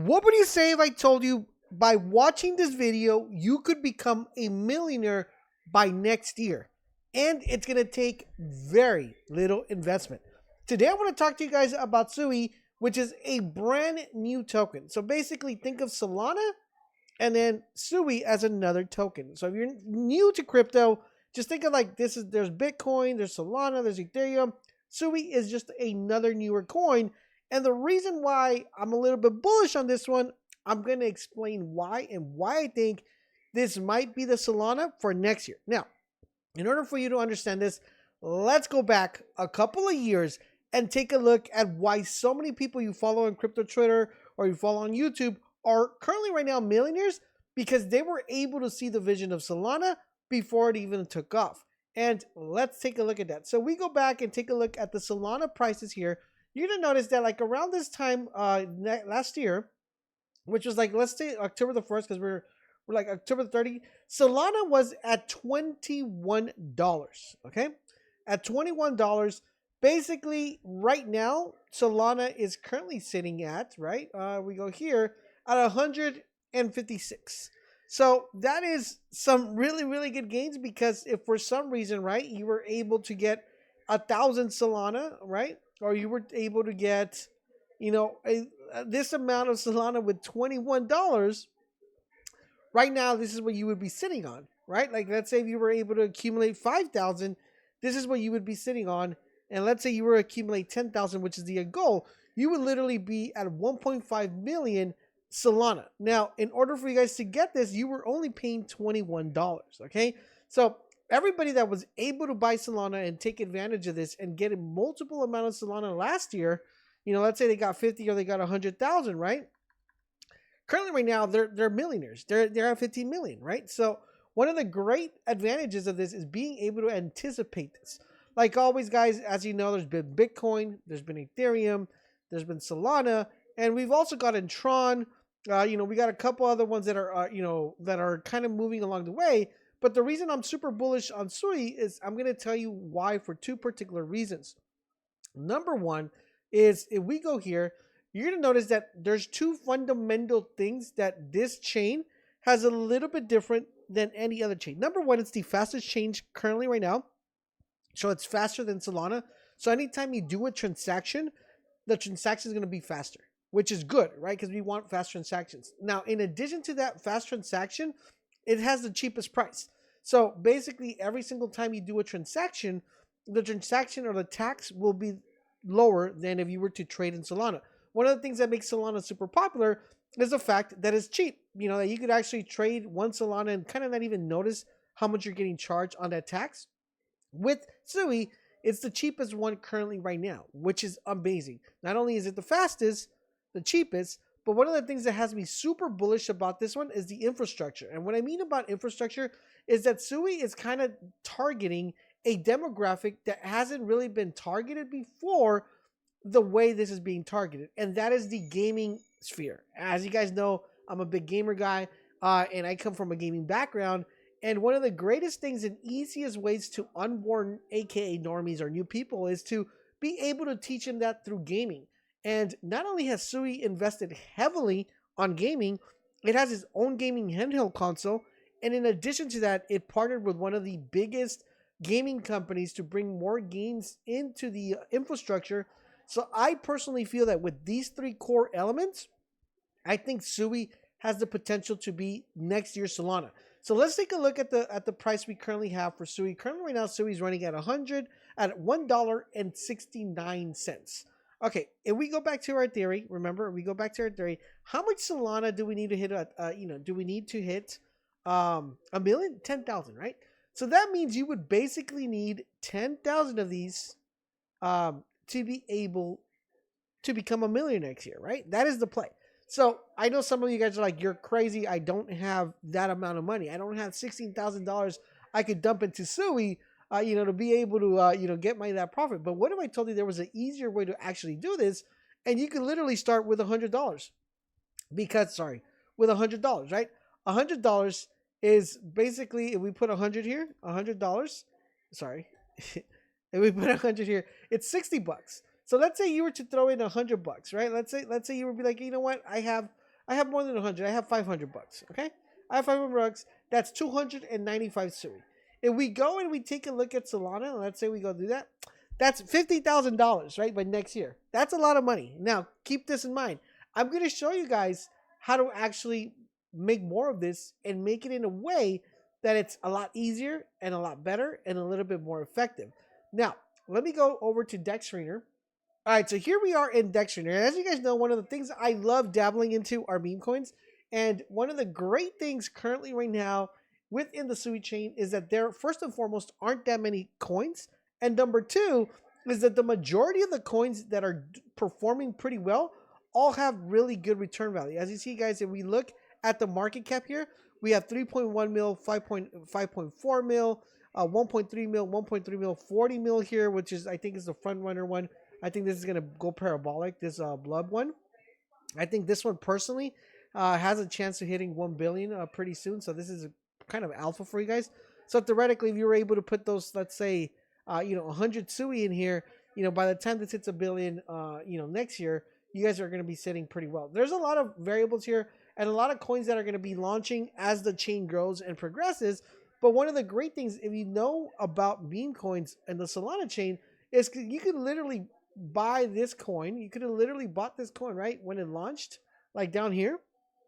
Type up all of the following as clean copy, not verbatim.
What would you say if I told you by watching this video, you could become a millionaire by next year? And it's going to take very little investment. Today, I want to talk to you guys about Sui, which is a brand new token. So basically, think of Solana and then Sui as another token. So if you're new to crypto, just think of like there's Bitcoin, there's Solana, there's Ethereum. Sui is just another newer coin. And the reason why I'm a little bit bullish on this one, I'm going to explain why and why I think this might be the Solana for next year. Now, in order for you to understand this, let's go back a couple of years and take a look at why so many people you follow on crypto Twitter or you follow on YouTube are currently right now millionaires because they were able to see the vision of Solana before it even took off. And let's take a look at that. So we go back and take a look at the Solana prices here. You're going to notice that like around this time last year, which was like, let's say October the 1st, because we're like October 30, Solana was at $21, okay? At $21, basically right now, Solana is currently sitting at, right? We go here at 156. So that is some really, really good gains because if for some reason, right, you were able to get 1,000 Solana, right? Or you were able to get, this amount of Solana with $21, right now, this is what you would be sitting on, right? Like, let's say if you were able to accumulate 5,000, this is what you would be sitting on. And let's say you were to accumulate 10,000, which is the goal, you would literally be at 1.5 million Solana. Now, in order for you guys to get this, you were only paying $21, okay? So everybody that was able to buy Solana and take advantage of this and get a multiple amount of Solana last year, let's say they got 50 or they got 100,000, right? Currently right now, they're millionaires. They're at 15 million, right? So one of the great advantages of this is being able to anticipate this. Like always, guys, as you know, there's been Bitcoin, there's been Ethereum, there's been Solana, and we've also gotten Tron. We got a couple other ones that are, that are kind of moving along the way. But the reason I'm super bullish on Sui is I'm going to tell you why for two particular reasons. Number one is if we go here, you're going to notice that there's two fundamental things that this chain has a little bit different than any other chain. Number one, it's the fastest chain currently right now. So it's faster than Solana. So anytime you do a transaction, the transaction is going to be faster, which is good, right? Because we want fast transactions. Now, in addition to that fast transaction, it has the cheapest price. So basically, every single time you do a transaction, the transaction or the tax will be lower than if you were to trade in Solana. One of the things that makes Solana super popular is the fact that it's cheap. That you could actually trade one Solana and kind of not even notice how much you're getting charged on that tax. With Sui, it's the cheapest one currently right now, which is amazing. Not only is it the fastest, the cheapest, but one of the things that has me super bullish about this one is the infrastructure. And what I mean about infrastructure is that Sui is kind of targeting a demographic that hasn't really been targeted before the way this is being targeted. And that is the gaming sphere. As you guys know, I'm a big gamer guy, and I come from a gaming background. And one of the greatest things and easiest ways to unborn, aka normies or new people, is to be able to teach them that through gaming. And not only has Sui invested heavily on gaming, it has its own gaming handheld console. And in addition to that, it partnered with one of the biggest gaming companies to bring more games into the infrastructure. So I personally feel that with these three core elements, I think Sui has the potential to be next year's Solana. So let's take a look at the price we currently have for Sui. Currently right now, Sui is running at $1.69. Okay, if we go back to our theory, remember, we go back to our theory, how much Solana do we need to hit, do we need to hit a million? 10,000, right? So that means you would basically need 10,000 of these to be able to become a millionaire next year, right? That is the play. So I know some of you guys are like, you're crazy. I don't have that amount of money. I don't have $16,000 I could dump into Sui, to be able to, get that profit. But what if I told you there was an easier way to actually do this? And you could literally start with $100 with $100, right? $100 is basically, if we put 100 here, $100, if we put 100 here, it's $60. So let's say you were to throw in $100, right? Let's say you would be like, you know what? I have I have more than 100. I have 500 bucks. Okay, I have 500 bucks. That's 295 Sui. If we go and we take a look at Solana, let's say we go do that, that's $50,000, right? By next year, that's a lot of money. Now, keep this in mind. I'm going to show you guys how to actually make more of this and make it in a way that it's a lot easier and a lot better and a little bit more effective. Now, let me go over to Dex Trainer. All right, so here we are in Dex Trainer. As you guys know, one of the things I love dabbling into are meme coins. And one of the great things currently right now within the Sui chain is that there, first and foremost, aren't that many coins. And number two is that the majority of the coins that are performing pretty well all have really good return value. As you see, guys, if we look at the market cap here, we have 3.1 mil, 5.4 mil, 1.3 mil, 1.3 mil, 40 mil here, which is, I think, is the front runner one. I think this is going to go parabolic, this blood one. I think this one personally has a chance of hitting 1 billion pretty soon. So this is a kind of alpha for you guys. So theoretically, if you were able to put those, let's say, 100 Sui in here, by the time this hits a billion, next year, you guys are going to be sitting pretty well. There's a lot of variables here and a lot of coins that are going to be launching as the chain grows and progresses. But one of the great things, if you know about meme coins and the Solana chain, is you can literally buy this coin. You could have literally bought this coin, right, when it launched, like down here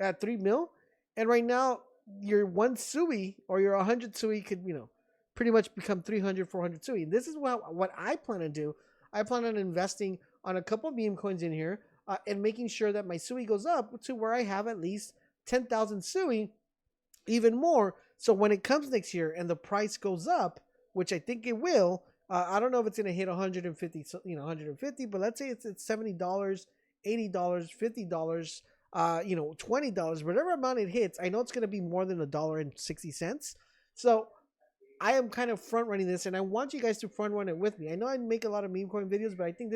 at 3 mil. And right now, your 1 Sui or your 100 Sui could, pretty much become 300, 400 Sui. And this is what I plan to do. I plan on investing on a couple of meme coins in here and making sure that my Sui goes up to where I have at least 10,000 Sui, even more. So when it comes next year and the price goes up, which I think it will, I don't know if it's going to hit 150, 150, but let's say it's $70, $80, $50, $20, whatever amount it hits. I know it's going to be more than $1.60. So I am kind of front running this, and I want you guys to front run it with me. I know I make a lot of meme coin videos, but I think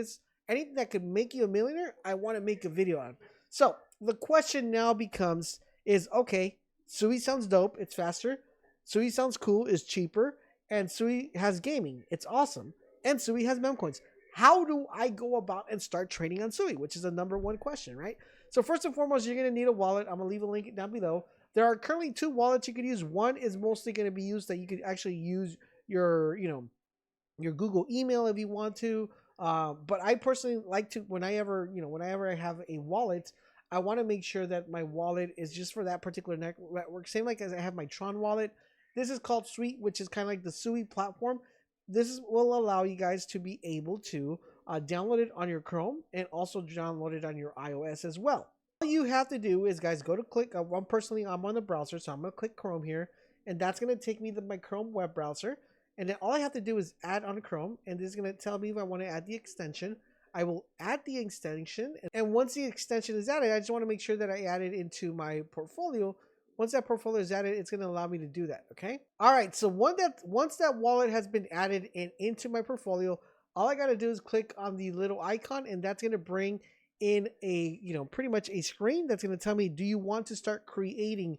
anything that could make you a millionaire, I want to make a video on. So the question now becomes is, okay, Sui sounds dope. It's faster. Sui sounds cool. It's cheaper. And Sui has gaming. It's awesome. And Sui has meme coins. How do I go about and start trading on Sui? Which is the number one question, right? So first and foremost, you're going to need a wallet. I'm going to leave a link down below. There are currently 2 wallets you could use. One is mostly going to be used that you could actually use your Google email if you want to. But I personally like to, whenever I have a wallet, I want to make sure that my wallet is just for that particular network. Same like as I have my Tron wallet. This is called Suite, which is kind of like the Sui platform. Will allow you guys to be able to download it on your Chrome and also download it on your iOS as well. All you have to do is, guys, go to click. I'm on the browser, so I'm going to click Chrome here, and that's going to take me to my Chrome web browser. And then all I have to do is add on Chrome, and this is going to tell me if I want to add the extension. I will add the extension, and once the extension is added, I just want to make sure that I add it into my portfolio. Once that portfolio is added, it's going to allow me to do that, okay? All right, so once that wallet has been added into my portfolio, all I got to do is click on the little icon, and that's going to bring in a, pretty much a screen that's going to tell me, do you want to start creating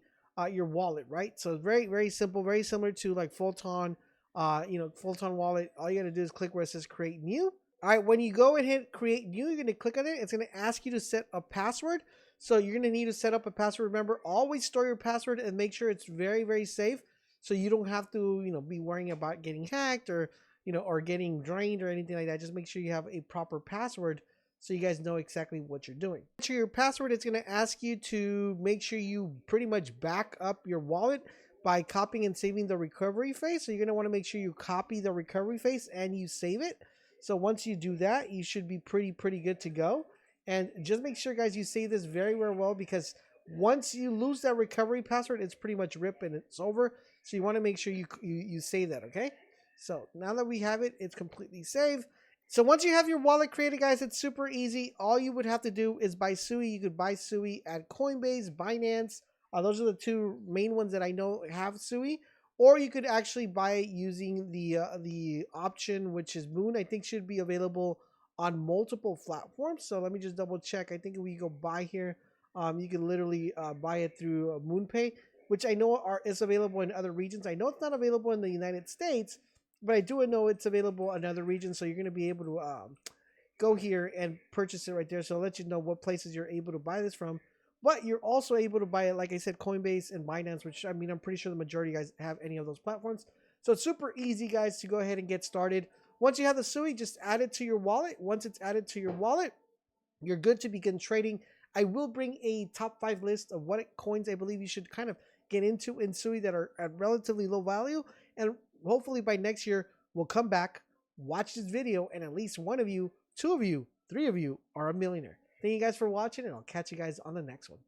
your wallet, right? So it's very, very simple, very similar to like Fulton, Fulton wallet. All you got to do is click where it says create new. All right, when you go and hit create new, you're going to click on it. It's going to ask you to set a password. So you're going to need to set up a password. Remember, always store your password and make sure it's very, very safe. So you don't have to, be worrying about getting hacked or getting drained or anything like that. Just make sure you have a proper password so you guys know exactly what you're doing. Enter your password. It's going to ask you to make sure you pretty much back up your wallet by copying and saving the recovery phase. So you're going to want to make sure you copy the recovery phase and you save it. So once you do that, you should be pretty good to go. And just make sure, guys, you save this very, very well, because once you lose that recovery password, it's pretty much rip and it's over. So you want to make sure you save that, okay? So now that we have it, it's completely saved. So once you have your wallet created, guys, it's super easy. All you would have to do is buy Sui. You could buy Sui at Coinbase, Binance. Those are the 2 main ones that I know have Sui. Or you could actually buy it using the option, which is Moon. I think should be available on multiple platforms. So let me just double check. I think if we go buy here, you can literally buy it through MoonPay, which I know is available in other regions. I know it's not available in the United States, but I do know it's available in other regions. So you're going to be able to go here and purchase it right there. So I'll let you know what places you're able to buy this from. But you're also able to buy it, like I said, Coinbase and Binance, which I mean, I'm pretty sure the majority of you guys have any of those platforms. So it's super easy, guys, to go ahead and get started. Once you have the SUI, just add it to your wallet. Once it's added to your wallet, you're good to begin trading. I will bring a top 5 list of what coins I believe you should kind of get into in SUI that are at relatively low value. And hopefully by next year, we'll come back, watch this video, and at least one of you, 2 of you, 3 of you are a millionaire. Thank you guys for watching, and I'll catch you guys on the next one.